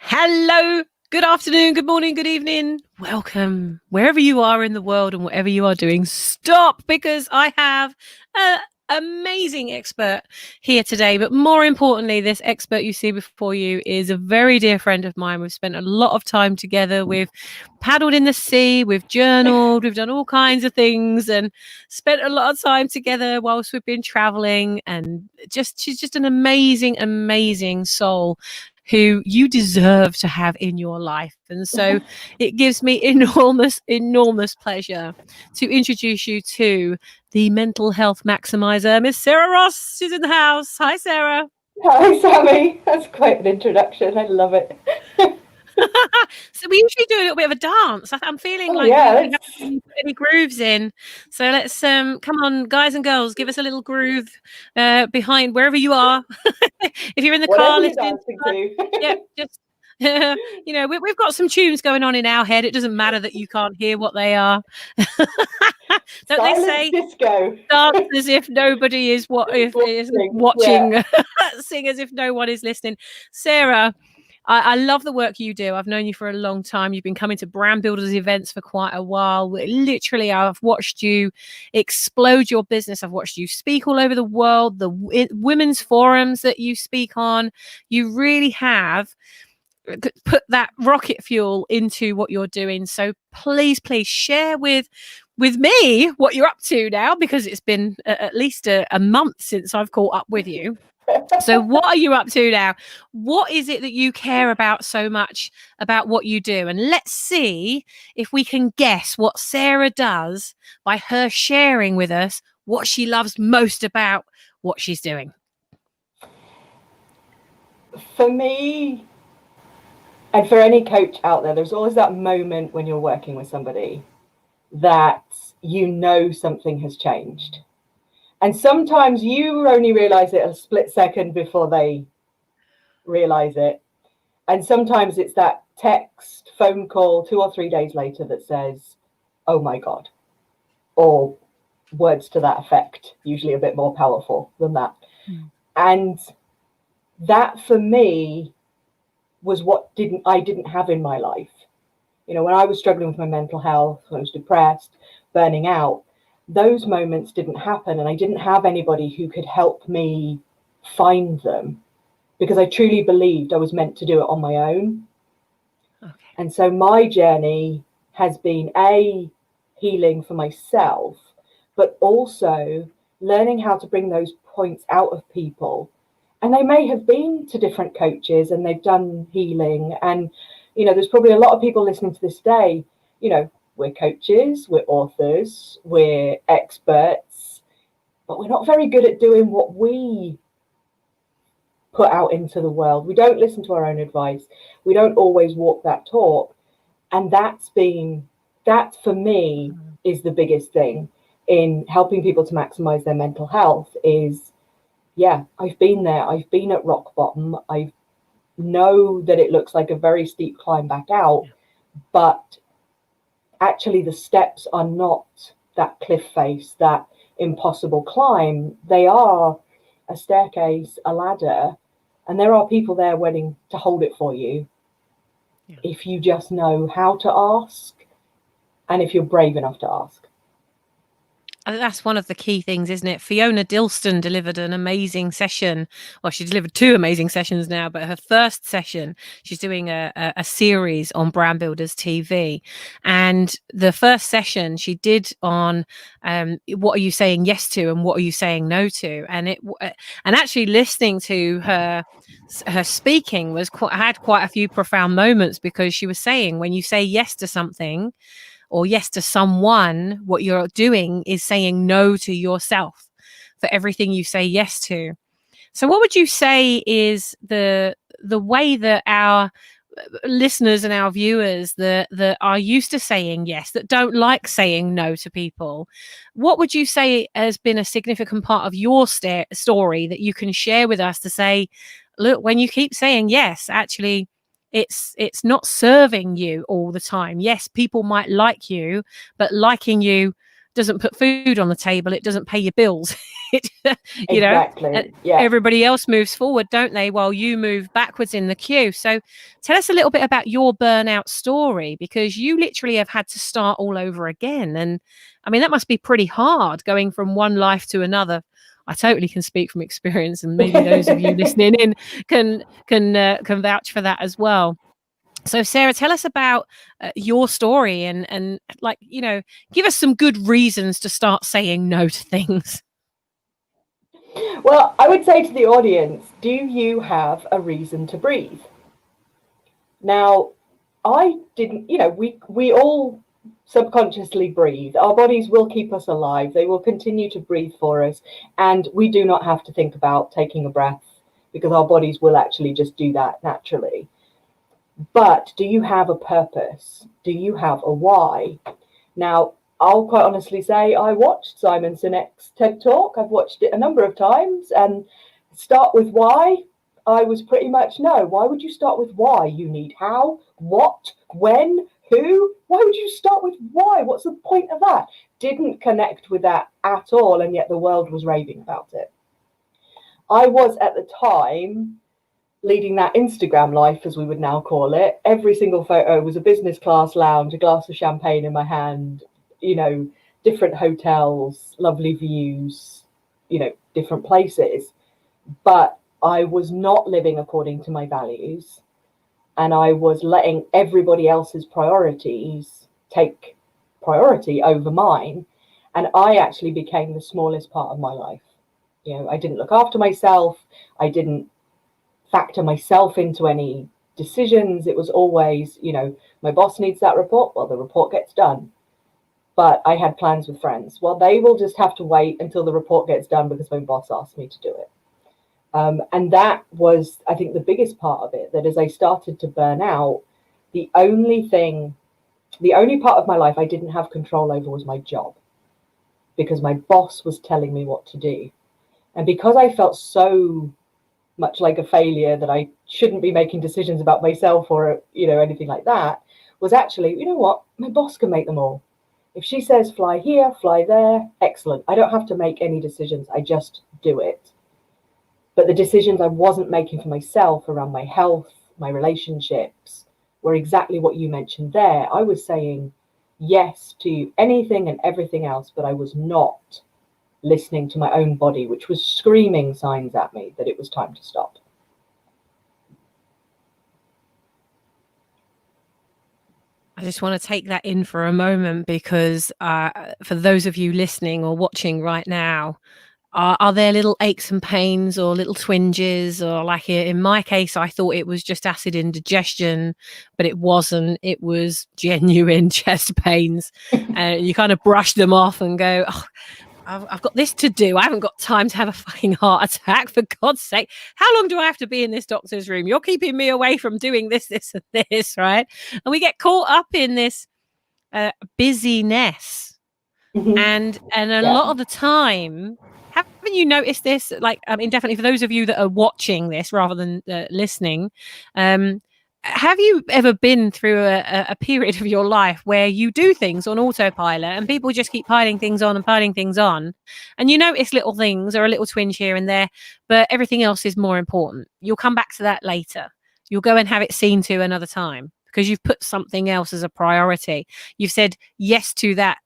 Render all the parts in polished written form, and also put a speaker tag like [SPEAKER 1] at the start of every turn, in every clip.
[SPEAKER 1] Hello, good afternoon, good morning, good evening. Welcome wherever you are in the world and whatever you are doing. Stop, because I have an amazing expert here today. But more importantly, this expert you see before you is a very dear friend of mine. We've spent a lot of time together. We've paddled in the sea, we've journaled, we've done all kinds of things and spent a lot of time together whilst we've been traveling. And she's just an amazing, amazing soul who you deserve to have in your life. And so it gives me enormous pleasure to introduce you to the mental health maximizer, Miss Sarah Ross. She's in the house. Hi, Sarah.
[SPEAKER 2] Hi, Sammy. That's quite an introduction. I love it.
[SPEAKER 1] So we usually do a little bit of a dance. I'm feeling like
[SPEAKER 2] yeah,
[SPEAKER 1] we haven't put any grooves in. So let's come on, guys and girls, give us a little groove behind wherever you are. If you're in the car
[SPEAKER 2] whatever you're
[SPEAKER 1] listening
[SPEAKER 2] dancing
[SPEAKER 1] to
[SPEAKER 2] to.
[SPEAKER 1] yeah, just we've got some tunes going on in our head. It doesn't matter that you can't hear what they are. Don't they
[SPEAKER 2] Silent
[SPEAKER 1] say
[SPEAKER 2] disco.
[SPEAKER 1] dance as if nobody is watching,
[SPEAKER 2] Yeah.
[SPEAKER 1] sing as if no one is listening. Sarah, I love the work you do. I've known you for a long time. You've been coming to brand builders events for quite a while. Literally, I've watched you explode your business. I've watched you speak all over the world, the women's forums that you speak on. You really have put that rocket fuel into what you're doing. So please share with me what you're up to now, because it's been at least a month since I've caught up with you. So what are you up to now? What is it that you care about so much about what you do? And let's see if we can guess what Sarah does by her sharing with us what she loves most about what she's doing.
[SPEAKER 2] For me, and for any coach out there, there's always that moment when you're working with somebody that you know something has changed. And sometimes you only realize it a split second before they realize it. And sometimes it's that text, phone call 2 or 3 days later that says, oh my God, or words to that effect, usually a bit more powerful than that. And that for me was what I didn't have in my life. You know, when I was struggling with my mental health, when I was depressed, burning out, those moments didn't happen. And I didn't have anybody who could help me find them, because I truly believed I was meant to do it on my own.
[SPEAKER 1] Okay.
[SPEAKER 2] And so my journey has been healing for myself, but also learning how to bring those points out of people. And they may have been to different coaches and they've done healing. And, you know, there's probably a lot of people listening to this day, you know, we're coaches, we're authors, we're experts, but we're not very good at doing what we put out into the world. We don't listen to our own advice. We don't always walk that talk. And that for me is the biggest thing in helping people to maximize their mental health is, yeah, I've been there. I've been at rock bottom. I know that it looks like a very steep climb back out, but actually the steps are not that cliff face, that impossible climb. They are a staircase, a ladder, and there are people there waiting to hold it for you. Yeah. If you just know how to ask, and if you're brave enough to ask.
[SPEAKER 1] That's one of the key things, isn't it? Fiona Dilston delivered an amazing session. Well, she delivered 2 amazing sessions now, but her first session, she's doing a series on Brand Builders TV. And the first session she did on what are you saying yes to and what are you saying no to? And actually listening to her speaking had quite a few profound moments, because she was saying when you say yes to something, or yes to someone, what you're doing is saying no to yourself for everything you say yes to. So what would you say is the way that our listeners and our viewers that are used to saying yes, that don't like saying no to people, what would you say has been a significant part of your story that you can share with us to say, look, when you keep saying yes, actually it's not serving you all the time. Yes, people might like you, but liking you doesn't put food on the table, it doesn't pay your bills.
[SPEAKER 2] Exactly. Yeah.
[SPEAKER 1] Everybody else moves forward, don't they, while you move backwards in the queue. So tell us a little bit about your burnout story, because you literally have had to start all over again. And I mean, that must be pretty hard, going from one life to another. I totally can speak from experience, and maybe those of you listening in can vouch for that as well. So Sarah, tell us about your story, and like, give us some good reasons to start saying no to things.
[SPEAKER 2] Well, I would say to the audience, do you have a reason to breathe? Now, I didn't, we all subconsciously breathe. Our bodies will keep us alive. They will continue to breathe for us. And we do not have to think about taking a breath, because our bodies will actually just do that naturally. But do you have a purpose? Do you have a why? Now, I'll quite honestly say I watched Simon Sinek's TED Talk. I've watched it a number of times, and start with why. I was pretty much no. Why would you start with why? You need how, what, when, who? Why would you start with why? What's the point of that? Didn't connect with that at all, and yet the world was raving about it. I was at the time leading that Instagram life, as we would now call it. Every single photo was a business class lounge, a glass of champagne in my hand, different hotels, lovely views, different places. But I was not living according to my values, and I was letting everybody else's priorities take priority over mine. And I actually became the smallest part of my life. I didn't look after myself. I didn't factor myself into any decisions. It was always, my boss needs that report. Well, the report gets done. But I had plans with friends. Well, they will just have to wait until the report gets done because my boss asked me to do it. And that was, I think, the biggest part of it, that as I started to burn out, the only part of my life I didn't have control over was my job, because my boss was telling me what to do. And because I felt so much like a failure, that I shouldn't be making decisions about myself or, anything like that, was actually, you know what, my boss can make them all. If she says fly here, fly there, excellent. I don't have to make any decisions. I just do it. But the decisions I wasn't making for myself around my health, my relationships, were exactly what you mentioned there. I was saying yes to anything and everything else, but I was not listening to my own body, which was screaming signs at me that it was time to stop.
[SPEAKER 1] I just want to take that in for a moment, because for those of you listening or watching right now, are there little aches and pains or little twinges, or like in my case, I thought it was just acid indigestion, but it wasn't. It was genuine chest pains. And you kind of brush them off and go, oh, I've got this to do. I haven't got time to have a fucking heart attack, for God's sake. How long do I have to be in this doctor's room? You're keeping me away from doing this, this, and this, right? And we get caught up in this busyness. And a lot of the time, haven't you noticed this? Like, I mean, definitely for those of you that are watching this rather than listening, have you ever been through a period of your life where you do things on autopilot and people just keep piling things on, and you notice little things or a little twinge here and there, but everything else is more important? You'll come back to that later. You'll go and have it seen to another time because you've put something else as a priority. You've said yes to that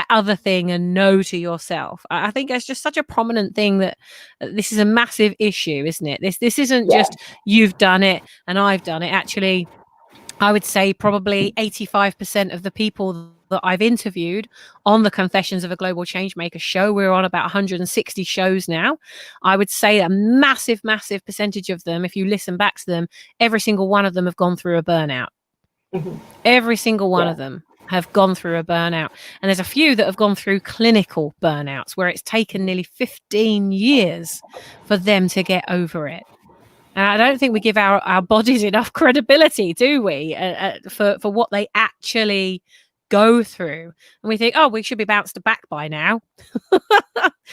[SPEAKER 1] other thing and no to yourself. I think it's just such a prominent thing that this is a massive issue, isn't it? This isn't just you've done it and I've done it. Actually, I would say probably 85% of the people that I've interviewed on the Confessions of a Global Changemaker show, we're on about 160 shows now. I would say a massive, massive percentage of them, if you listen back to them, every single one of them have gone through a burnout. Every single one of them have gone through a burnout. And there's a few that have gone through clinical burnouts where it's taken nearly 15 years for them to get over it. And I don't think we give our bodies enough credibility, do we, for what they actually go through. And we think, oh, we should be bounced back by now.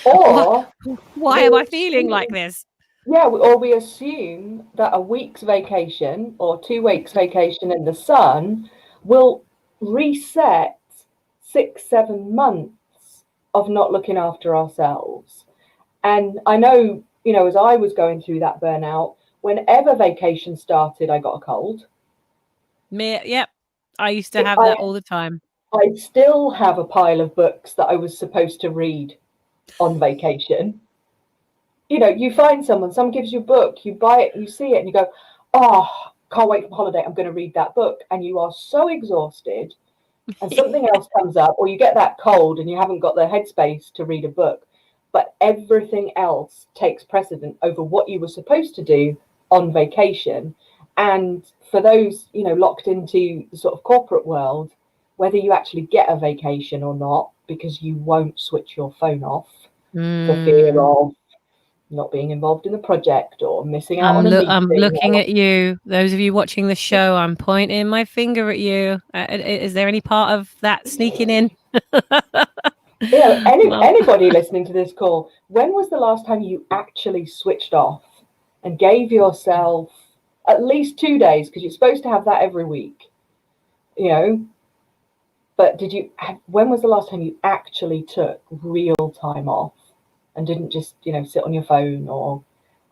[SPEAKER 2] Or
[SPEAKER 1] why am I feeling like this?
[SPEAKER 2] Yeah, or we assume that a week's vacation or 2 weeks vacation in the sun will reset 6-7 months of not looking after ourselves. And I know, as I was going through that burnout, whenever vacation started, I got a cold.
[SPEAKER 1] Yep. I used to have
[SPEAKER 2] I,
[SPEAKER 1] that all the time.
[SPEAKER 2] I still have a pile of books that I was supposed to read on vacation. You find someone gives you a book, you buy it, you see it, and you go, oh, can't wait for holiday, I'm going to read that book. And you are so exhausted, and something else comes up, or you get that cold and you haven't got the headspace to read a book. But everything else takes precedent over what you were supposed to do on vacation. And for those, locked into the sort of corporate world, whether you actually get a vacation or not, because you won't switch your phone off for fear of not being involved in the project or missing out on a meeting.
[SPEAKER 1] I'm looking at you. Those of you watching the show, I'm pointing my finger at you. Is there any part of that sneaking in?
[SPEAKER 2] Anybody listening to this call, when was the last time you actually switched off and gave yourself at least 2 days, because you're supposed to have that every week, but when was the last time you actually took real time off and didn't just, sit on your phone, or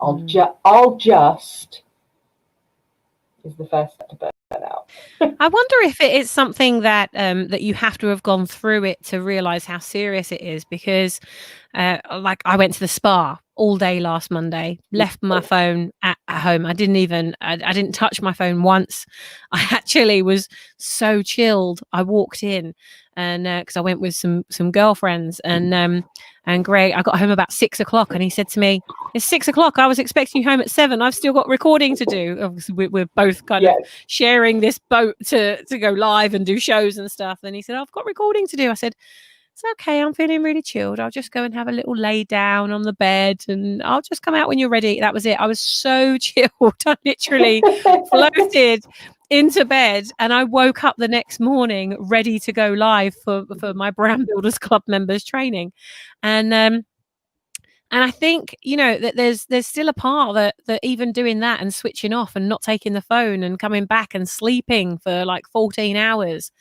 [SPEAKER 2] I'll just is the first step to burn out.
[SPEAKER 1] I wonder if it is something that that you have to have gone through it to realize how serious it is, because like I went to the spa all day last Monday, left my phone at home. I didn't touch my phone once. I actually was so chilled. I walked in, and because I went with some girlfriends, and Greg, I got home about 6 o'clock, and he said to me, it's 6 o'clock. I was expecting you home at 7. I've still got recording to do. Obviously, we're both kind of sharing this boat to go live and do shows and stuff. And he said, I've got recording to do. I said, it's okay. I'm feeling really chilled. I'll just go and have a little lay down on the bed, and I'll just come out when you're ready. That was it. I was so chilled. I literally floated into bed, and I woke up the next morning ready to go live for my Brand Builders Club members training. And I think, that there's still a part that even doing that and switching off and not taking the phone and coming back and sleeping for like 14 hours,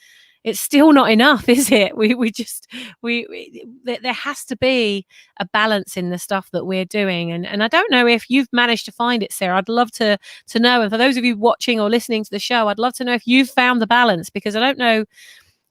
[SPEAKER 1] it's still not enough, is it? There has to be a balance in the stuff that we're doing. And I don't know if you've managed to find it, Sarah. I'd love to know. And for those of you watching or listening to the show, I'd love to know if you've found the balance, because I don't know,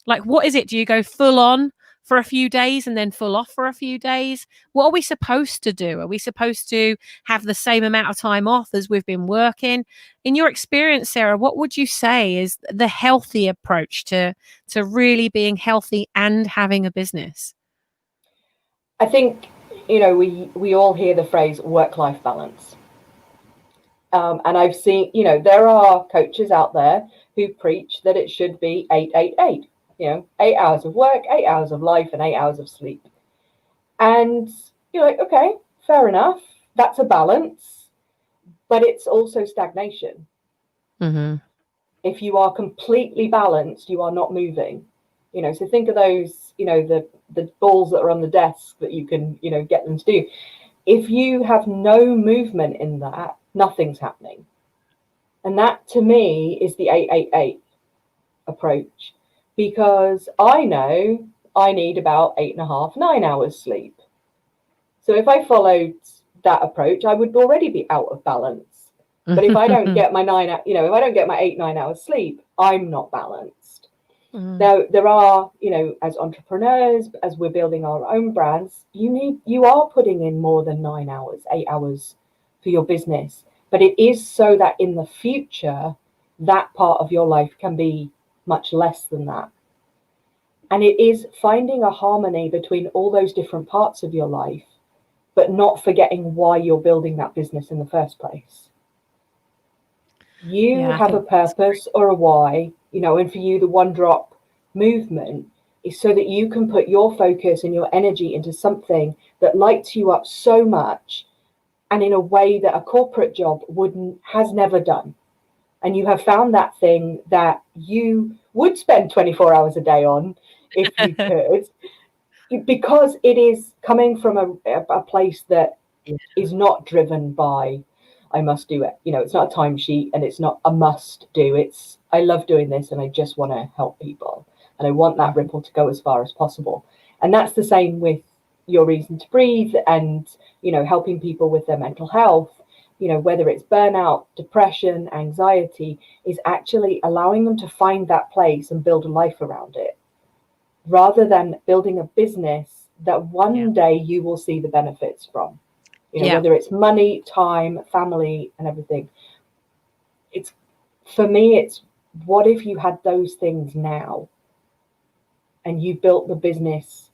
[SPEAKER 1] like, what is it? Do you go full on for a few days and then full off for a few days? What are we supposed to do? Are we supposed to have the same amount of time off as we've been working? In your experience, Sarah, what would you say is the healthy approach to really being healthy and having a business?
[SPEAKER 2] I think, we all hear the phrase work-life balance. And I've seen, there are coaches out there who preach that it should be 8-8-8. 8 hours of work, 8 hours of life, and 8 hours of sleep. And you're like, okay, fair enough. That's a balance, but it's also stagnation.
[SPEAKER 1] Mm-hmm.
[SPEAKER 2] If you are completely balanced, you are not moving. So think of those, the balls that are on the desk that you can, get them to do. If you have no movement in that, nothing's happening. And that, to me, is the 8-8-8 approach. Because I know I need about 8.5, 9 hours sleep. So if I followed that approach, I would already be out of balance. But if I don't get my if I don't get my 8-9 hours sleep, I'm not balanced. Now, there are, as entrepreneurs, as we're building our own brands, you are putting in more than 9 hours, 8 hours for your business. But it is so that in the future, that part of your life can be much less than that. And it is finding a harmony between all those different parts of your life, but not forgetting why you're building that business in the first place. You have a purpose or a why, and for you, the one drop movement is so that you can put your focus and your energy into something that lights you up so much, and in a way that a corporate job has never done. And you have found that thing that you would spend 24 hours a day on if you could, because it is coming from a place that is not driven by, I must do it. It's not a timesheet, and it's not a must do. It's, I love doing this and I just want to help people. And I want that ripple to go as far as possible. And that's the same with your reason to breathe and, you know, helping people with their mental health. You know, whether it's burnout, depression, anxiety, is actually allowing them to find that place and build a life around it, rather than building a business that one day you will see the benefits from. You know, whether it's money, time, family, and everything. It's, for me, it's, what if you had those things now and you built the business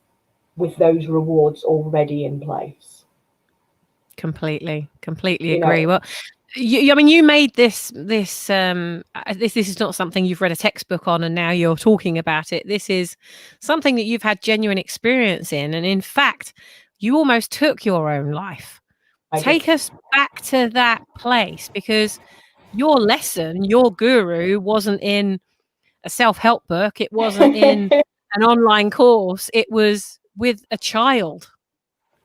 [SPEAKER 2] with those rewards already in place?
[SPEAKER 1] Completely
[SPEAKER 2] You
[SPEAKER 1] agree.
[SPEAKER 2] know,
[SPEAKER 1] Well, I mean, you made this this is not something you've read a textbook on and now you're talking about it. This is something that you've had genuine experience in, and in fact, you almost took your own life.
[SPEAKER 2] I did.
[SPEAKER 1] Take us back to that place, because your lesson, your guru, wasn't in a self-help book. It wasn't in an online course. It was with a child.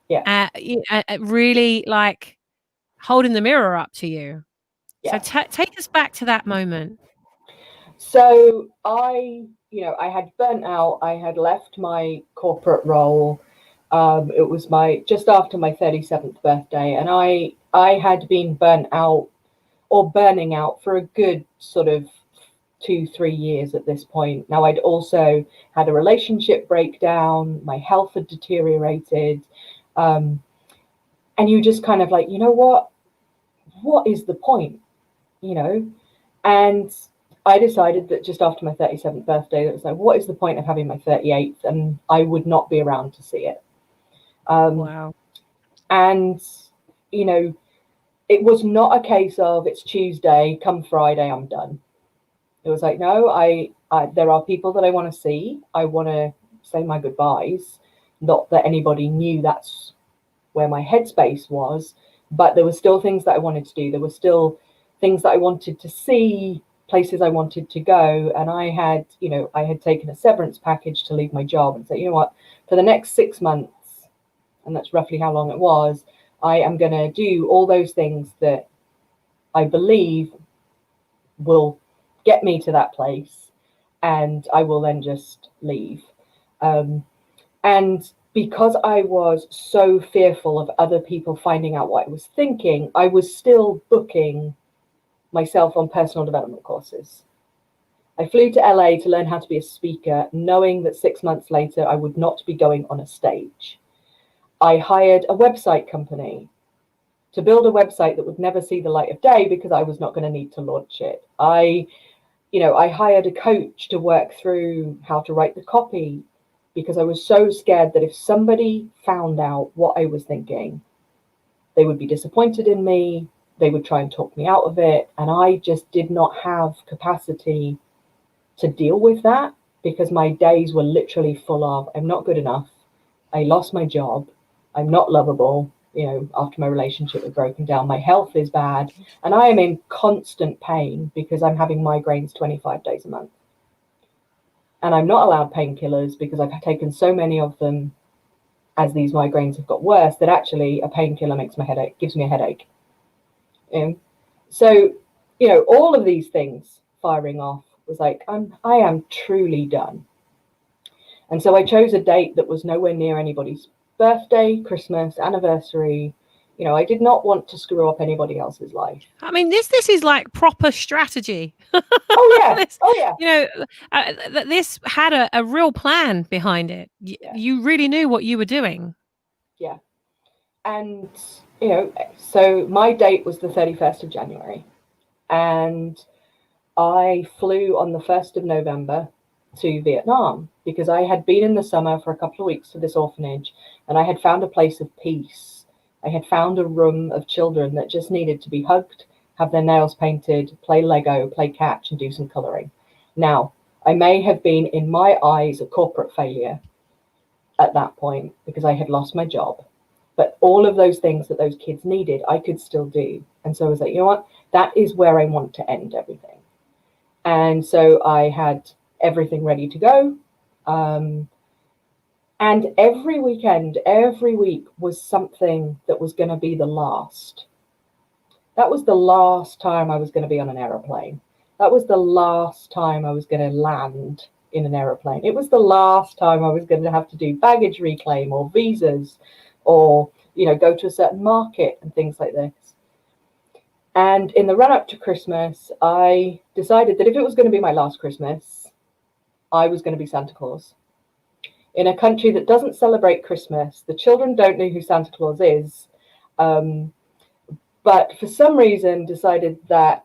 [SPEAKER 2] Yeah.
[SPEAKER 1] Really, like, holding the mirror up to you. So
[SPEAKER 2] Yeah.
[SPEAKER 1] take us back to that moment.
[SPEAKER 2] So you know, I had burnt out. I had left my corporate role. It was just after my 37th birthday, and I had been burnt out, or burning out, for a good sort of 2-3 years at this point. Now, I'd also had a relationship breakdown. My health had deteriorated, and you just kind of like, you know what is the point, you know? And I decided that just after my 37th birthday, it was like, what is the point of having my 38th? And I would not be around to see it.
[SPEAKER 1] Wow.
[SPEAKER 2] And, you know, it was not a case of it's Tuesday, come Friday, I'm done. It was like, no, there are people that I want to see. I want to say my goodbyes. Not that anybody knew that's where my headspace was, but there were still things that I wanted to do. There were still things that I wanted to see, places I wanted to go. And I had, you know, I had taken a severance package to leave my job and say, you know what, for the next 6 months, and that's roughly how long it was, I am going to do all those things that I believe will get me to that place, and I will then just leave. And because I was so fearful of other people finding out what I was thinking, I was still booking myself on personal development courses. I flew to LA to learn how to be a speaker, knowing that 6 months later I would not be going on a stage. I hired a website company to build a website that would never see the light of day because I was not going to need to launch it. I hired a coach to work through how to write the copy because I was so scared that if somebody found out what I was thinking, they would be disappointed in me. They would try and talk me out of it. And I just did not have capacity to deal with that, because my days were literally full of, I'm not good enough. I lost my job. I'm not lovable. You know, after my relationship was broken down, my health is bad, and I am in constant pain because I'm having migraines 25 days a month. And I'm not allowed painkillers because I've taken so many of them as these migraines have got worse that actually a painkiller gives me a headache. So, you know, all of these things firing off was like, I am truly done. And so I chose a date that was nowhere near anybody's birthday, Christmas, anniversary. You know, I did not want to screw up anybody else's life.
[SPEAKER 1] I mean, this is like proper strategy.
[SPEAKER 2] Oh yeah. Oh yeah.
[SPEAKER 1] You know, this had a real plan behind it. You really knew what you were doing.
[SPEAKER 2] Yeah. And, you know, so my date was the 31st of January. And I flew on the 1st of November to Vietnam because I had been in the summer for a couple of weeks to this orphanage, and I had found a place of peace. I had found a room of children that just needed to be hugged, have their nails painted, play Lego, play catch, and do some colouring. Now, I may have been, in my eyes, a corporate failure at that point because I had lost my job. But all of those things that those kids needed, I could still do. And so I was like, you know what? That is where I want to end everything. And so I had everything ready to go. And every weekend, every week was something that was going to be the last. That was the last time I was going to be on an aeroplane. That was the last time I was going to land in an aeroplane. It was the last time I was going to have to do baggage reclaim or visas or, go to a certain market and things like this. And in the run up to Christmas, I decided that if it was going to be my last Christmas, I was going to be Santa Claus. In a country that doesn't celebrate Christmas, the children don't know who Santa Claus is, but for some reason decided that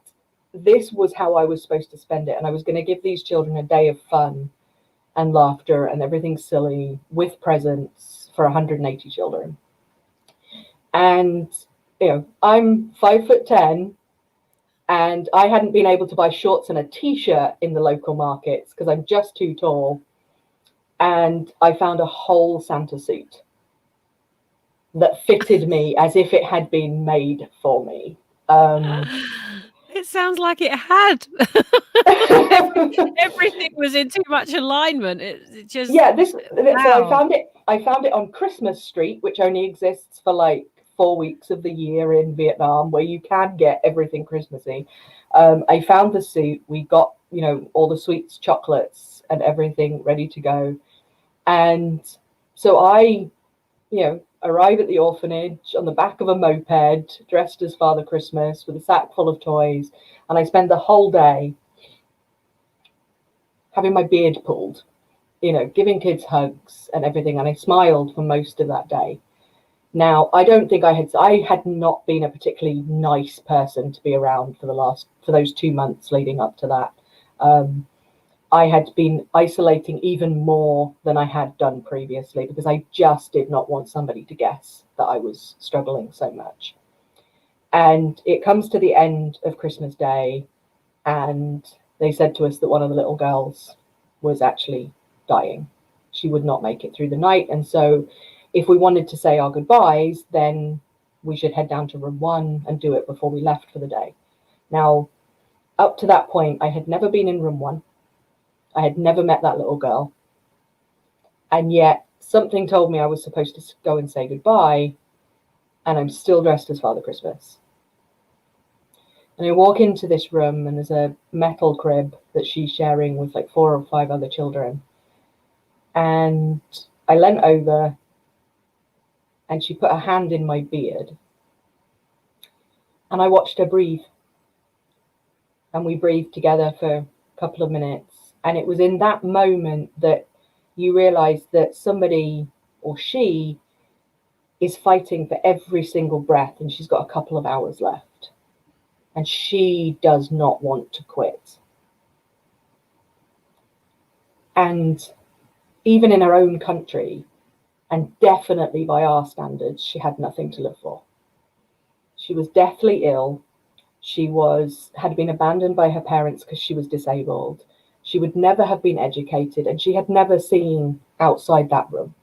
[SPEAKER 2] this was how I was supposed to spend it. And I was going to give these children a day of fun and laughter and everything silly with presents for 180 children. And, I'm 5'10", and I hadn't been able to buy shorts and a t-shirt in the local markets because I'm just too tall. And I found a whole Santa suit that fitted me as if it had been made for me.
[SPEAKER 1] It sounds like it had. Everything was in too much alignment. It just
[SPEAKER 2] wow. So I found it on Christmas Street, which only exists for like 4 weeks of the year in Vietnam, where you can get everything Christmassy. I found the suit. We got, all the sweets, chocolates, and everything ready to go. And so I, arrive at the orphanage on the back of a moped, dressed as Father Christmas with a sack full of toys. And I spend the whole day having my beard pulled, giving kids hugs and everything. And I smiled for most of that day. Now, I don't think I had not been a particularly nice person to be around for those 2 months leading up to that. I had been isolating even more than I had done previously because I just did not want somebody to guess that I was struggling so much. And it comes to the end of Christmas Day, and they said to us that one of the little girls was actually dying. She would not make it through the night. And so if we wanted to say our goodbyes, then we should head down to room 1 and do it before we left for the day. Now, up to that point, I had never been in room 1. I had never met that little girl. And yet something told me I was supposed to go and say goodbye, and I'm still dressed as Father Christmas. And I walk into this room, and there's a metal crib that she's sharing with like 4 or 5 other children. And I leant over, and she put her hand in my beard. And I watched her breathe. And we breathed together for a couple of minutes. And it was in that moment that you realize that somebody, or she, is fighting for every single breath, and she's got a couple of hours left. And she does not want to quit. And even in her own country, and definitely by our standards, she had nothing to live for. She was deathly ill. She had been abandoned by her parents because she was disabled. She would never have been educated, and she had never seen outside that room.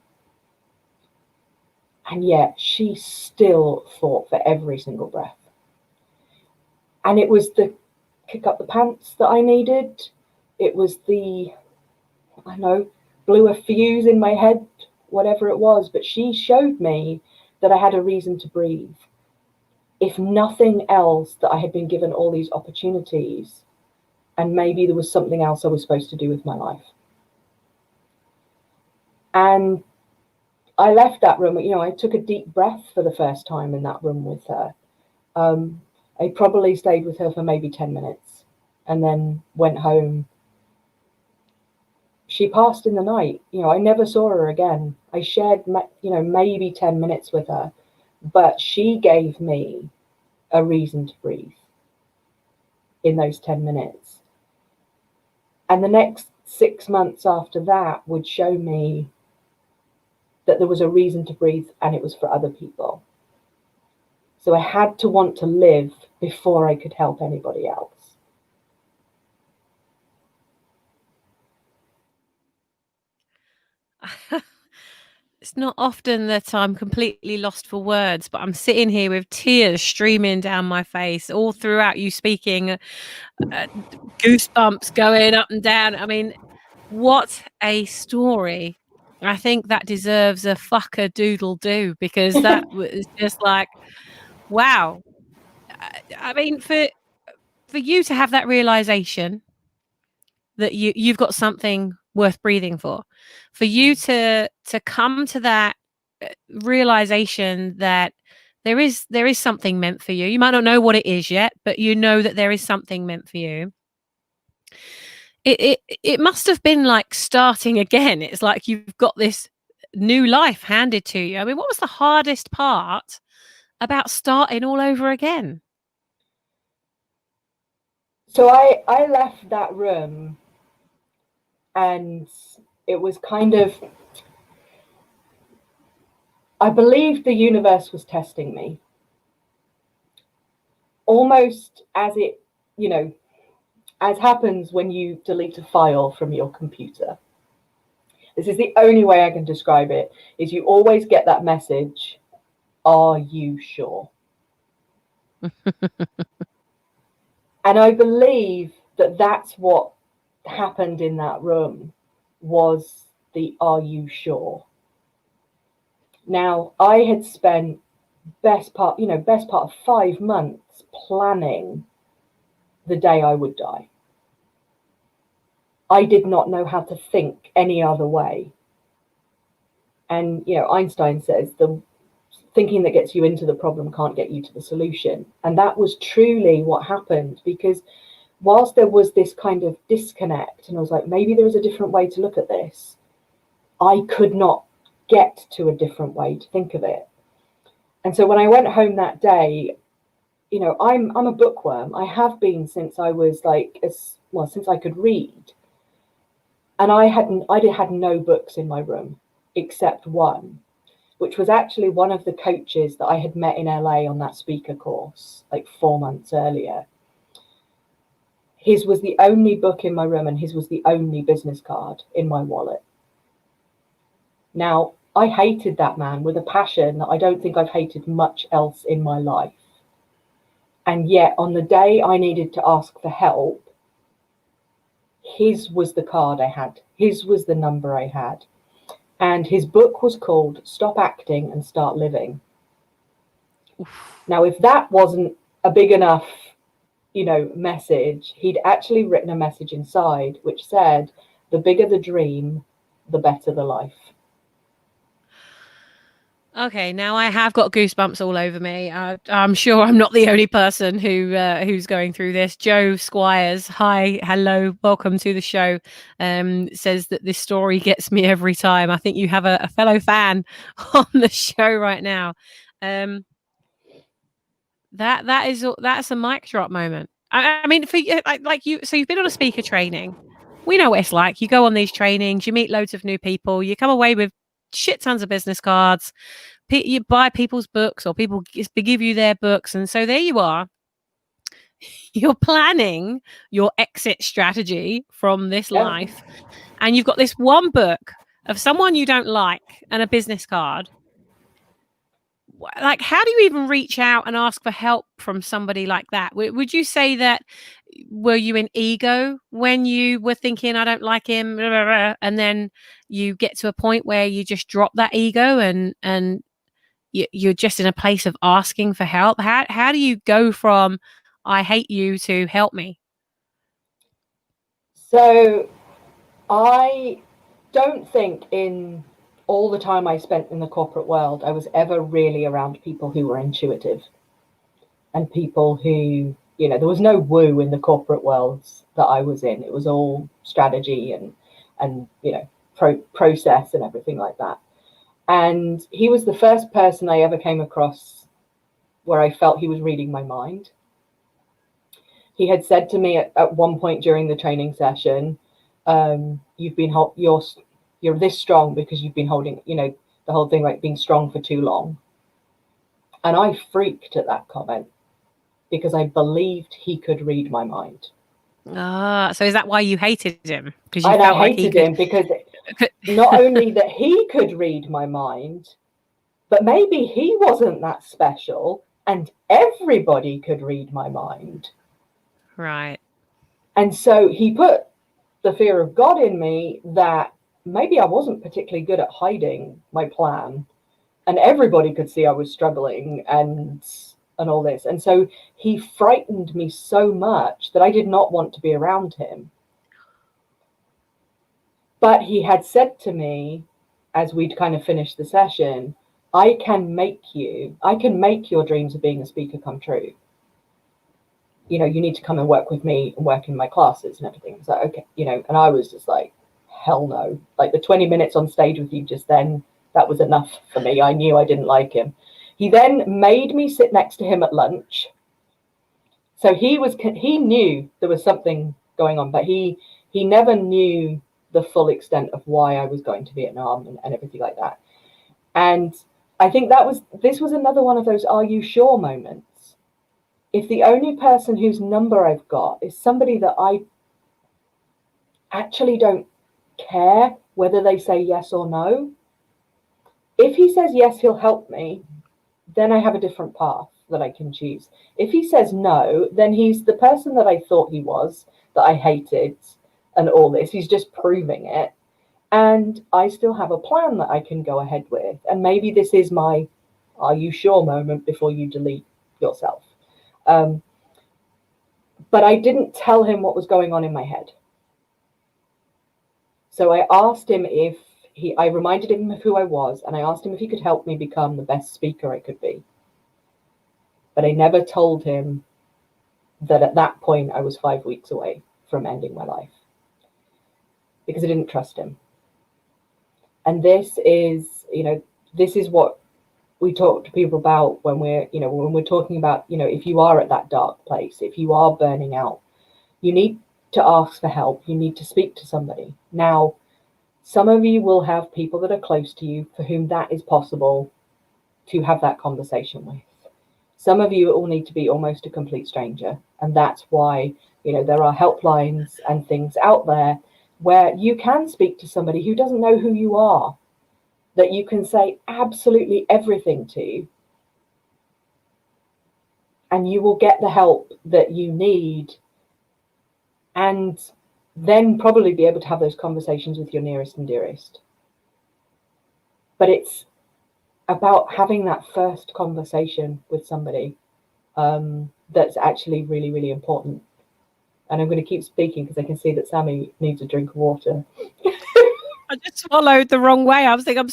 [SPEAKER 2] And yet she still fought for every single breath. And it was the kick up the pants that I needed. It was the, blew a fuse in my head, whatever it was. But she showed me that I had a reason to breathe. If nothing else, that I had been given all these opportunities, and maybe there was something else I was supposed to do with my life. And I left that room, I took a deep breath for the first time in that room with her. I probably stayed with her for maybe 10 minutes and then went home. She passed in the night. I never saw her again. I shared, maybe 10 minutes with her, but she gave me a reason to breathe in those 10 minutes. And the next 6 months after that would show me that there was a reason to breathe, and it was for other people. So I had to want to live before I could help anybody else.
[SPEAKER 1] It's not often that I'm completely lost for words, but I'm sitting here with tears streaming down my face all throughout you speaking, goosebumps going up and down. I mean, what a story. I think that deserves a fucker doodle do, because that was just like, wow. I mean, for you to have that realization that you've got something worth breathing for you to come to that realization that there is something meant for you. You might not know what it is yet, but you know that there is something meant for you. It must have been like starting again. It's like you've got this new life handed to you. I mean, what was the hardest part about starting all over again?
[SPEAKER 2] So I left that room, and it was kind of, I believe the universe was testing me, almost as it, as happens when you delete a file from your computer. This is the only way I can describe it, is you always get that message, are you sure? And I believe that that's what happened in that room, was the are you sure? Now, I had spent best part of 5 months planning the day I would die. I did not know how to think any other way. And, Einstein says the thinking that gets you into the problem can't get you to the solution. And that was truly what happened, because whilst there was this kind of disconnect, and I was like, maybe there is a different way to look at this, I could not get to a different way to think of it. And so when I went home that day, I'm a bookworm. I have been since I was since I could read. And I had no books in my room except one, which was actually one of the coaches that I had met in LA on that speaker course like 4 months earlier. His was the only book in my room, and his was the only business card in my wallet. Now, I hated that man with a passion that I don't think I've hated much else in my life. And yet, on the day I needed to ask for help, his was the card I had. His was the number I had. And his book was called Stop Acting and Start Living. Oof. Now, if that wasn't a big enough, message, he'd actually written a message inside which said, the bigger the dream, the better the life.
[SPEAKER 1] Okay, now I have got goosebumps all over me. I'm sure I'm not the only person who's going through this. Joe Squires, hi, hello, welcome to the show. Says that this story gets me every time. I think you have a fellow fan on the show right now. That's a mic drop moment. I mean, for you, like you, so you've been on a speaker training. We know what it's like. You go on these trainings, you meet loads of new people, you come away with shit tons of business cards. You buy people's books, or people give you their books, and so there you are. You're planning your exit strategy from this life, and you've got this one book of someone you don't like and a business card. Like, how do you even reach out and ask for help from somebody like that? Would you say that, were you in ego when you were thinking, I don't like him, and then you get to a point where you just drop that ego and you're just in a place of asking for help? How do you go from I hate you to help me?
[SPEAKER 2] So I don't think in all the time I spent in the corporate world, I was ever really around people who were intuitive, and people who, there was no woo in the corporate worlds that I was in. It was all strategy and process and everything like that. And he was the first person I ever came across where I felt he was reading my mind. He had said to me at one point during the training session, you're this strong because you've been holding, the whole thing like being strong for too long. And I freaked at that comment because I believed he could read my mind.
[SPEAKER 1] So is that why you hated him? Because you
[SPEAKER 2] and
[SPEAKER 1] felt
[SPEAKER 2] I
[SPEAKER 1] like
[SPEAKER 2] hated him because not only that he could read my mind, but maybe he wasn't that special and everybody could read my mind.
[SPEAKER 1] Right.
[SPEAKER 2] And so he put the fear of God in me that maybe I wasn't particularly good at hiding my plan, and everybody could see I was struggling and all this. And so he frightened me so much that I did not want to be around him. But he had said to me, as we'd kind of finished the session, I can make your dreams of being a speaker come true. You know, you need to come and work with me and work in my classes and everything. So, okay, you know, and I was just like, hell no. Like the 20 minutes on stage with you just then, that was enough for me. I knew I didn't like him. He then made me sit next to him at lunch. So he knew there was something going on, but he never knew the full extent of why I was going to Vietnam and everything like that. And I think this was another one of those are you sure moments. If the only person whose number I've got is somebody that I actually don't care whether they say yes or no, if he says yes, he'll help me, then I have a different path that I can choose. If he says no, then he's the person that I thought he was, that I hated and all this. He's just proving it. And I still have a plan that I can go ahead with. And maybe this is my are you sure moment before you delete yourself. But I didn't tell him what was going on in my head. So I asked him I reminded him of who I was, and I asked him if he could help me become the best speaker I could be. But I never told him that at that point I was 5 weeks away from ending my life, because I didn't trust him. And this is what we talk to people about when we're talking about, if you are at that dark place, if you are burning out, you need to ask for help. You need to speak to somebody. Now, some of you will have people that are close to you for whom that is possible to have that conversation with. Some of you, it will need to be almost a complete stranger. And that's why, there are helplines and things out there where you can speak to somebody who doesn't know who you are, that you can say absolutely everything to, and you will get the help that you need, and then probably be able to have those conversations with your nearest and dearest. But it's about having that first conversation with somebody that's actually really, really important. And I'm going to keep speaking because I can see that Sammy needs a drink of water.
[SPEAKER 1] I just swallowed the wrong way. I was thinking,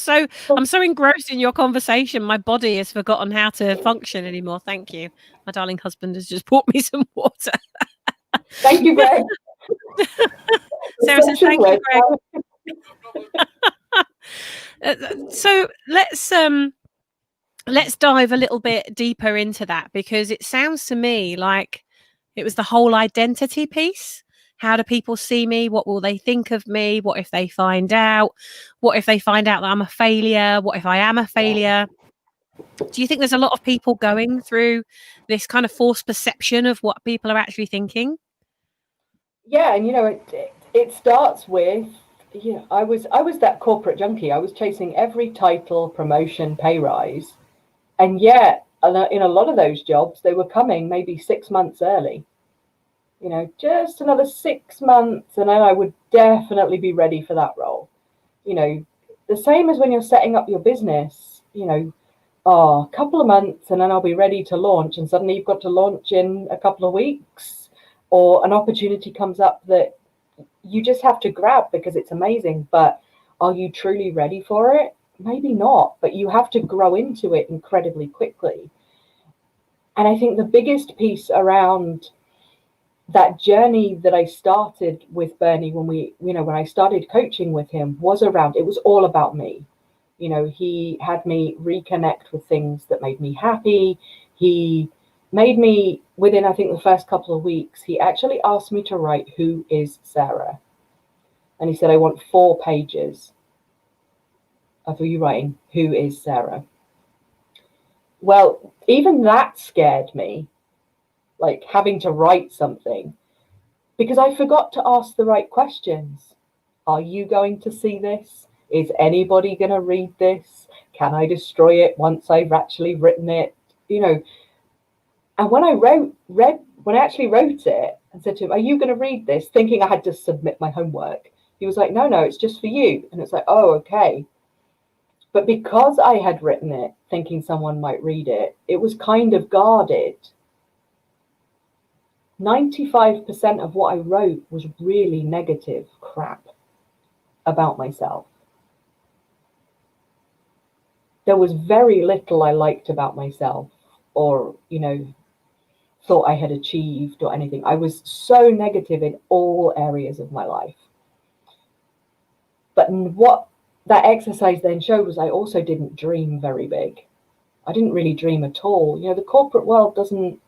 [SPEAKER 1] I'm so engrossed in your conversation. My body has forgotten how to function anymore. Thank you. My darling husband has just brought me some water.
[SPEAKER 2] Thank you, Greg.
[SPEAKER 1] Sarah says, thank you, Greg. So let's dive a little bit deeper into that, because it sounds to me like it was the whole identity piece. How do people see me? What will they think of me? What if they find out? What if they find out that I'm a failure? What if I am a failure? Do you think there's a lot of people going through this kind of false perception of what people are actually thinking?
[SPEAKER 2] Yeah, and it starts with, I was that corporate junkie. I was chasing every title, promotion, pay rise, and yet in a lot of those jobs they were coming maybe 6 months early. Just another 6 months, and then I would definitely be ready for that role. The same as when you're setting up your business. A couple of months, and then I'll be ready to launch, and suddenly you've got to launch in a couple of weeks, or an opportunity comes up that you just have to grab because it's amazing. But are you truly ready for it? Maybe not, but you have to grow into it incredibly quickly. And I think the biggest piece around that journey that I started with Bernie when I started coaching with him was around, it was all about me. He had me reconnect with things that made me happy. He made me, within, I think, the first couple of weeks, he actually asked me to write, "Who is Sarah?" And he said, "I want 4 pages of you writing, 'Who is Sarah?'" Well, even that scared me, like having to write something, because I forgot to ask the right questions. Are you going to see this? Is anybody going to read this? Can I destroy it once I've actually written it? And when I actually wrote it and said to him, "Are you going to read this?" thinking I had to submit my homework, he was like, no, it's just for you. And it's like, oh, okay. But because I had written it thinking someone might read it, it was kind of guarded. 95% of what I wrote was really negative crap. about myself. There was very little I liked about myself, or, thought I had achieved or anything. I was so negative in all areas of my life. But what that exercise then showed was I also didn't dream very big. I didn't really dream at all. The corporate world doesn't,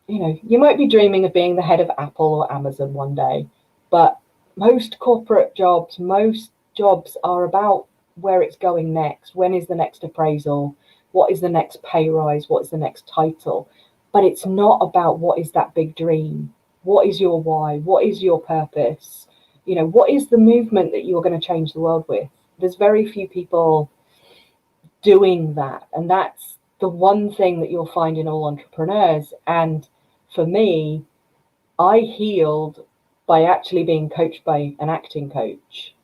[SPEAKER 2] you might be dreaming of being the head of Apple or Amazon one day, but most corporate jobs, most jobs are about where it's going next. When is the next appraisal? What is the next pay rise? What is the next title? But it's not about what is that big dream. What is your why? What is your purpose? What is the movement that you're going to change the world with? There's very few people doing that. And that's the one thing that you'll find in all entrepreneurs. And for me, I healed by actually being coached by an acting coach.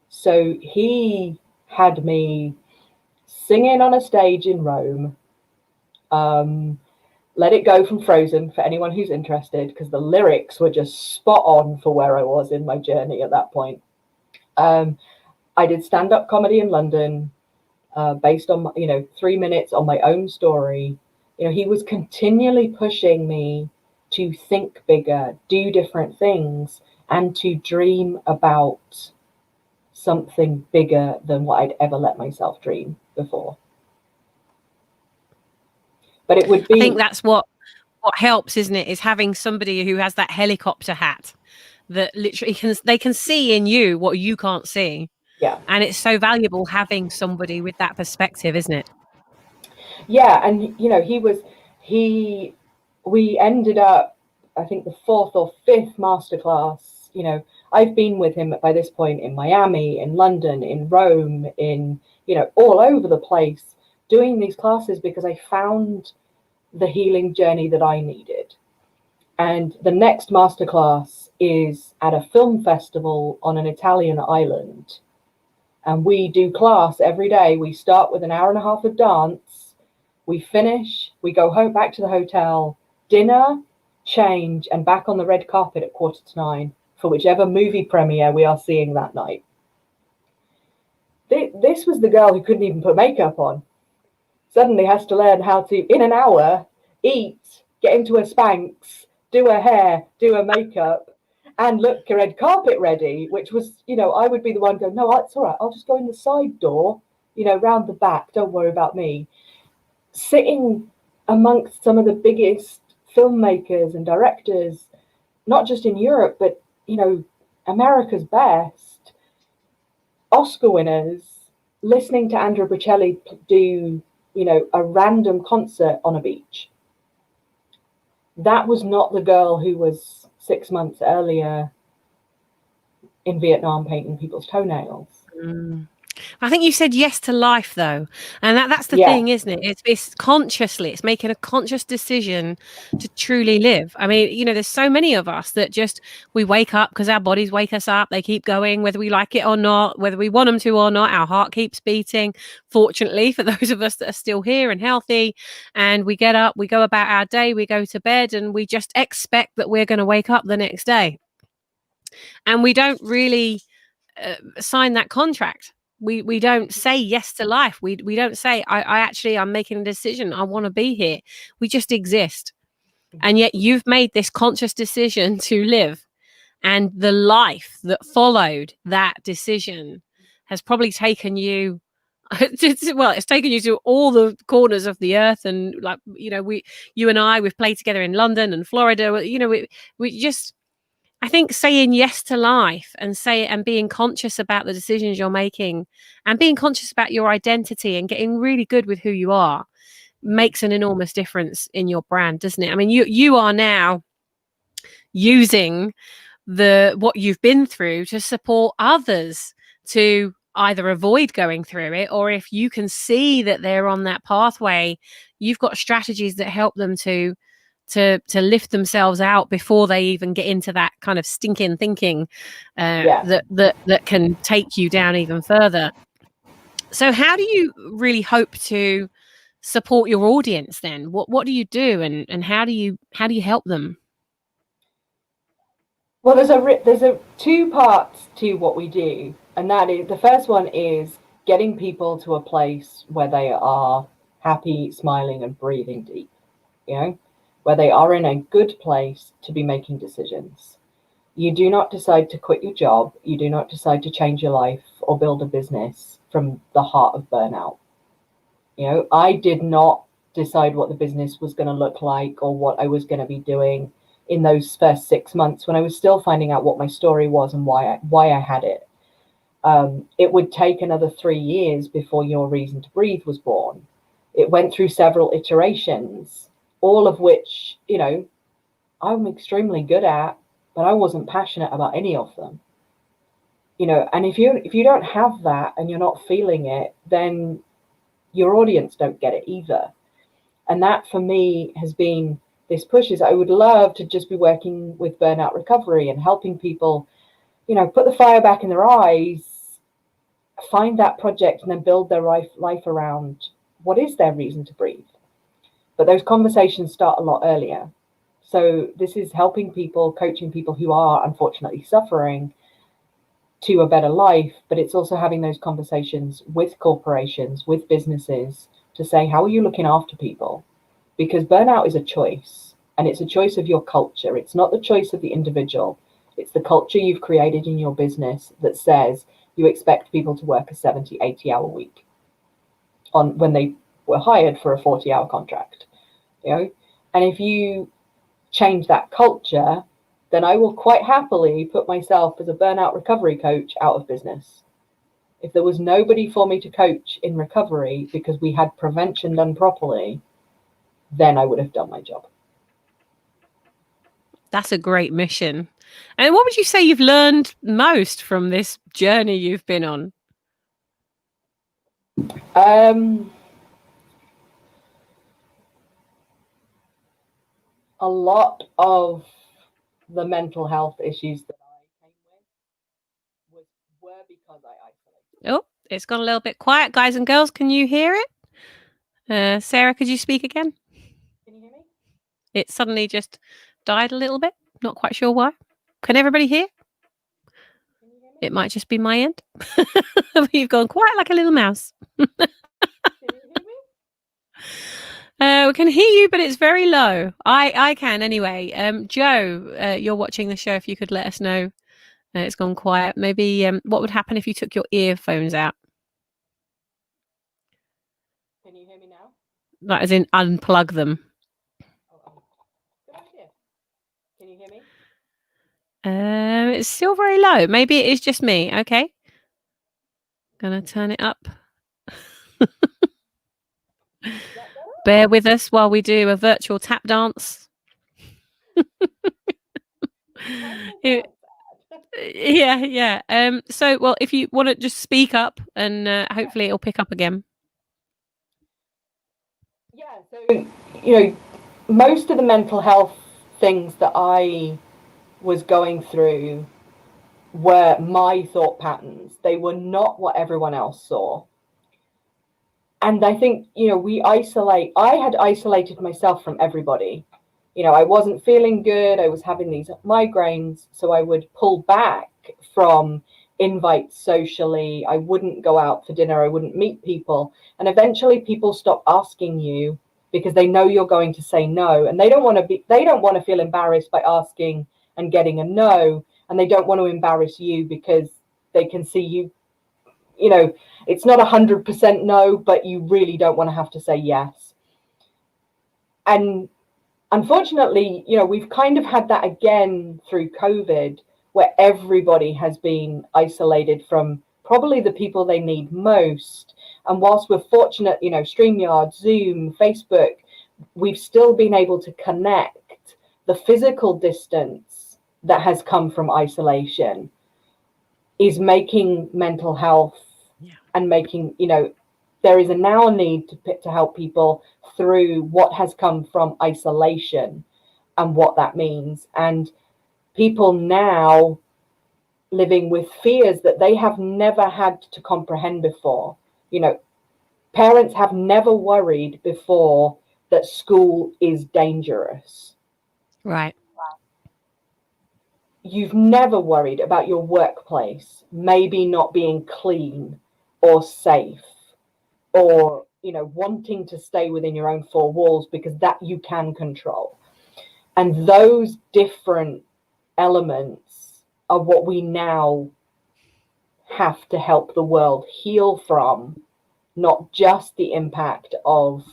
[SPEAKER 2] So he had me singing on a stage in Rome. Let It Go from Frozen, for anyone who's interested, because the lyrics were just spot on for where I was in my journey at that point. I did stand-up comedy in London, based on 3 minutes on my own story. He was continually pushing me to think bigger, do different things, and to dream about something bigger than what I'd ever let myself dream before. But it would be,
[SPEAKER 1] I think that's what helps, isn't it? Is having somebody who has that helicopter hat that literally they can see in you what you can't see.
[SPEAKER 2] yeah.
[SPEAKER 1] And it's so valuable having somebody with that perspective, isn't it?
[SPEAKER 2] Yeah, and we ended up, I think, the fourth or fifth masterclass. I've been with him by this point in Miami, in London, in Rome, in all over the place, doing these classes because I found the healing journey that I needed. And the next masterclass is at a film festival on an Italian island. And we do class every day. We start with an hour and a half of dance. We finish, we go home, back to the hotel, dinner, change, and back on the red carpet at 8:45 for whichever movie premiere we are seeing that night. This was the girl who couldn't even put makeup on. Suddenly has to learn how to, in an hour, eat, get into her Spanx, do her hair, do her makeup, and look her red carpet ready, which was, I would be the one going, no, it's all right. I'll just go in the side door, round the back. Don't worry about me. Sitting amongst some of the biggest filmmakers and directors, not just in Europe, but, America's best, Oscar winners, listening to Andrea Bocelli do, a random concert on a beach. That was not the girl who was 6 months earlier in Vietnam painting people's toenails.
[SPEAKER 1] I think you said yes to life, though, and that's the thing, isn't it? It's consciously, it's making a conscious decision to truly live. I mean, there's so many of us that just, we wake up because our bodies wake us up. They keep going, whether we like it or not, whether we want them to or not. Our heart keeps beating, fortunately, for those of us that are still here and healthy. And we get up, we go about our day, we go to bed, and we just expect that we're going to wake up the next day. And we don't really sign that contract. We don't say yes to life. We don't say, I'm making a decision. I want to be here. We just exist. And yet you've made this conscious decision to live. And the life that followed that decision has probably taken you, it's taken you to all the corners of the earth. And you and I, we've played together in London and Florida. We just, I think saying yes to life and being conscious about the decisions you're making and being conscious about your identity and getting really good with who you are makes an enormous difference in your brand, doesn't it? I mean, you are now using what you've been through to support others to either avoid going through it, or if you can see that they're on that pathway, you've got strategies that help them to lift themselves out before they even get into that kind of stinking thinking that can take you down even further. So how do you really hope to support your audience then? What do you do, and how do you help them?
[SPEAKER 2] Well, there's a two parts to what we do, and that is, the first one is getting people to a place where they are happy, smiling, and breathing deep. You know, where they are in a good place to be making decisions. You do not decide to quit your job. You do not decide to change your life or build a business from the heart of burnout. You know, I did not decide what the business was going to look like or what I was going to be doing in those first 6 months when I was still finding out what my story was and why I had it. It would take another 3 years before Your Reason to Breathe was born. It went through several iterations, all of which, you know, I'm extremely good at, but I wasn't passionate about any of them. You know, and if you don't have that and you're not feeling it, then your audience don't get it either. And that for me has been this push is I would love to just be working with burnout recovery and helping people, you know, put the fire back in their eyes, find that project and then build their life around what is their reason to breathe. But those conversations start a lot earlier. So this is helping people, coaching people who are unfortunately suffering to a better life, but it's also having those conversations with corporations, with businesses to say, how are you looking after people? Because burnout is a choice, and it's a choice of your culture. It's not the choice of the individual. It's the culture you've created in your business that says you expect people to work a 70, 80-hour week on when they were hired for a 40-hour contract. You know, and if you change that culture, then I will quite happily put myself as a burnout recovery coach out of business. If there was nobody for me to coach in recovery because we had prevention done properly, then I would have done my job.
[SPEAKER 1] That's a great mission. And what would you say you've learned most from this journey you've been on?
[SPEAKER 2] A lot of the mental health issues that I came with were because I isolated.
[SPEAKER 1] Oh, it's gone a little bit quiet. Guys and girls, can you hear it? Sarah, could you speak again?
[SPEAKER 2] Can you hear me?
[SPEAKER 1] It suddenly just died a little bit. Not quite sure why. Can everybody hear?
[SPEAKER 2] Can you hear me?
[SPEAKER 1] It might just be my end. You've gone quiet like a little mouse.
[SPEAKER 2] Can you hear me?
[SPEAKER 1] We can hear you, but it's very low. I can anyway. Joe, you're watching the show. If you could let us know it's gone quiet. Maybe what would happen if you took your earphones out?
[SPEAKER 2] Can you hear me now?
[SPEAKER 1] Like as in unplug them.
[SPEAKER 2] Oh, good idea. Can you hear me?
[SPEAKER 1] It's still very low. Maybe it is just me. Okay. Gonna turn it up. Bear with us while we do a virtual tap dance. Yeah. So, well, if you want to just speak up and hopefully it'll pick up again.
[SPEAKER 2] Yeah, so, you know, most of the mental health things that I was going through were my thought patterns. They were not what everyone else saw. And I think, you know, I had isolated myself from everybody. You know, I wasn't feeling good. I was having these migraines. So I would pull back from invites socially. I wouldn't go out for dinner. I wouldn't meet people. And eventually people stop asking you because they know you're going to say no. And they don't want to feel embarrassed by asking and getting a no. And they don't want to embarrass you because they can see you, you know, it's not 100% no, but you really don't want to have to say yes. And unfortunately, you know, we've kind of had that again through COVID, where everybody has been isolated from probably the people they need most. And whilst we're fortunate, you know, StreamYard, Zoom, Facebook, we've still been able to connect. The physical distance that has come from isolation is making mental health and making, you know, there is now a need to help people through what has come from isolation and what that means. And people now living with fears that they have never had to comprehend before. You know, parents have never worried before that school is dangerous.
[SPEAKER 1] Right.
[SPEAKER 2] you've never worried about your workplace maybe not being clean or safe, or, you know, wanting to stay within your own four walls, because that you can control. And those different elements are what we now have to help the world heal from, not just the impact of,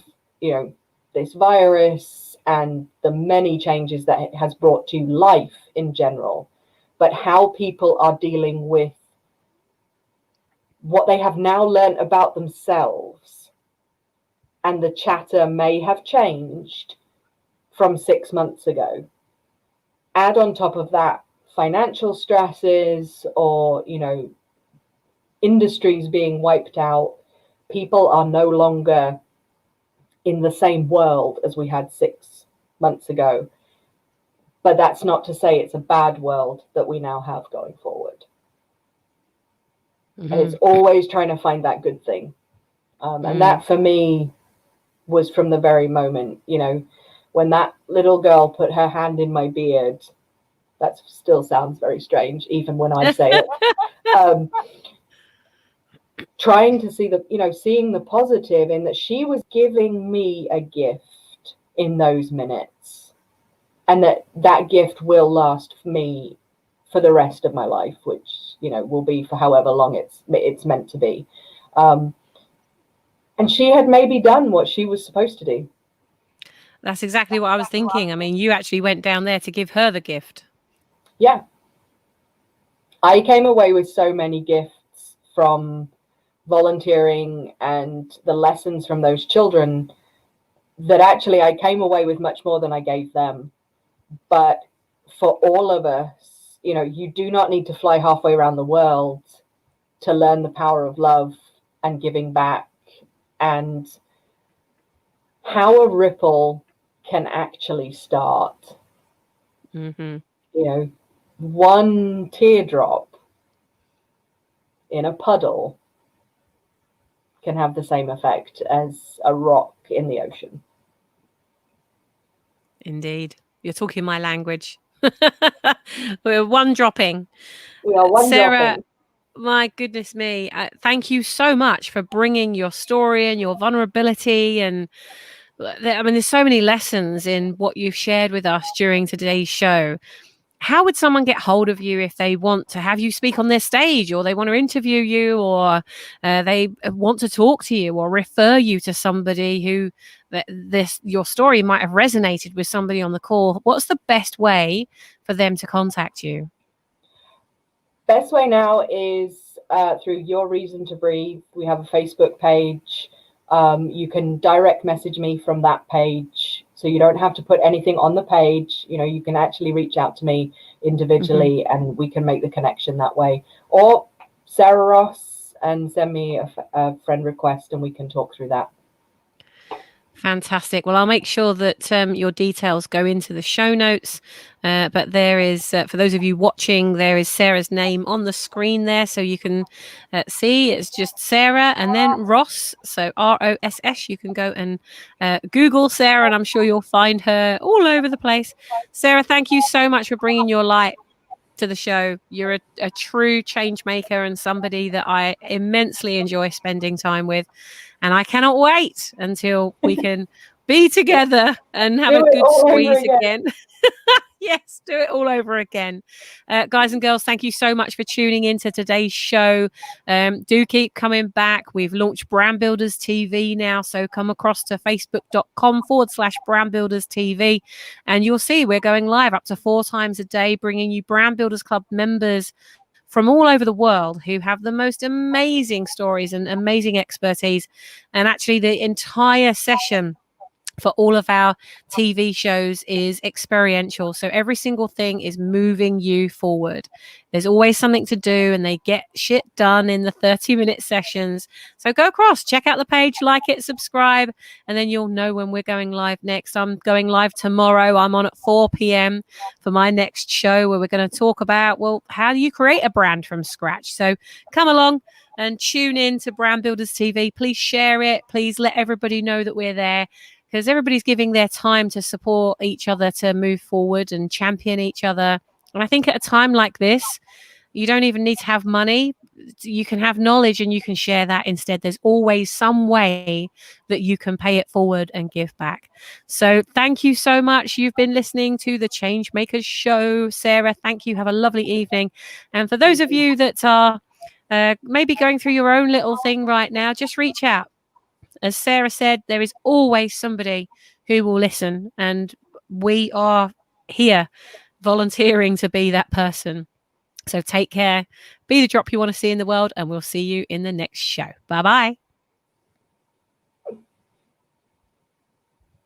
[SPEAKER 2] you know, this virus and the many changes that it has brought to life in general, but how people are dealing with what they have now learned about themselves. And the chatter may have changed from 6 months ago. Add on top of that financial stresses, or, you know, industries being wiped out. People are no longer in the same world as we had 6 months ago. But that's not to say it's a bad world that we now have going forward. And it's always trying to find that good thing. And that for me was from the very moment, you know, when that little girl put her hand in my beard. That still sounds very strange, even when I say it. Trying to see seeing the positive in that she was giving me a gift in those minutes, and that gift will last for me for the rest of my life, which, you know, will be for however long it's meant to be. And she had maybe done what she was supposed to do.
[SPEAKER 1] That's exactly what I was thinking. I mean, you actually went down there to give her the gift.
[SPEAKER 2] Yeah. I came away with so many gifts from volunteering and the lessons from those children that actually I came away with much more than I gave them. But for all of us, you know, you do not need to fly halfway around the world to learn the power of love and giving back, and how a ripple can actually start. You know, one teardrop in a puddle can have the same effect as a rock in the ocean.
[SPEAKER 1] Indeed. You're talking my language. We're one dropping.
[SPEAKER 2] We are one
[SPEAKER 1] Sarah,
[SPEAKER 2] dropping.
[SPEAKER 1] my goodness me. Thank you so much for bringing your story and your vulnerability. And I mean, there's so many lessons in what you've shared with us during today's show. How would someone get hold of you if they want to have you speak on their stage, or they want to interview you, or they want to talk to you, or refer you to somebody who your story might have resonated with somebody on the call? What's the best way for them to contact you?
[SPEAKER 2] Best way now is through Your Reason to Breathe. We have a Facebook page. You can direct message me from that page, so you don't have to put anything on the page. You know, you can actually reach out to me individually, and we can make the connection that way. Or Sarah Ross, and send me a friend request, and we can talk through that.
[SPEAKER 1] Fantastic. Well, I'll make sure that your details go into the show notes. But there is, for those of you watching, there is Sarah's name on the screen there. So you can see it's just Sarah and then Ross. So ROSS. You can go and Google Sarah, and I'm sure you'll find her all over the place. Sarah, thank you so much for bringing your light to the show. You're a true change maker, and somebody that I immensely enjoy spending time with. And I cannot wait until we can be together and have a good squeeze again. Yes, do it all over again. Guys and girls, thank you so much for tuning into today's show. Do keep coming back. We've launched Brand Builders TV now, so come across to facebook.com/Brand Builders TV, and you'll see we're going live up to 4 times a day, bringing you Brand Builders Club members from all over the world who have the most amazing stories and amazing expertise. And actually the entire session for all of our TV shows is experiential. So every single thing is moving you forward. There's always something to do, and they get shit done in the 30-minute sessions. So go across, check out the page, like it, subscribe, and then you'll know when we're going live next. I'm going live tomorrow. I'm on at 4 p.m. for my next show, where we're going to talk about, well, how do you create a brand from scratch? So come along and tune in to Brand Builders TV. Please share it. Please let everybody know that we're there, because everybody's giving their time to support each other to move forward and champion each other. And I think at a time like this, you don't even need to have money. You can have knowledge and you can share that instead. There's always some way that you can pay it forward and give back. So thank you so much. You've been listening to the Changemakers Show. Sarah, thank you. Have a lovely evening. And for those of you that are maybe going through your own little thing right now, just reach out. As Sarah said, there is always somebody who will listen, and we are here volunteering to be that person. So take care, be the drop you want to see in the world, and we'll see you in the next show. Bye-bye.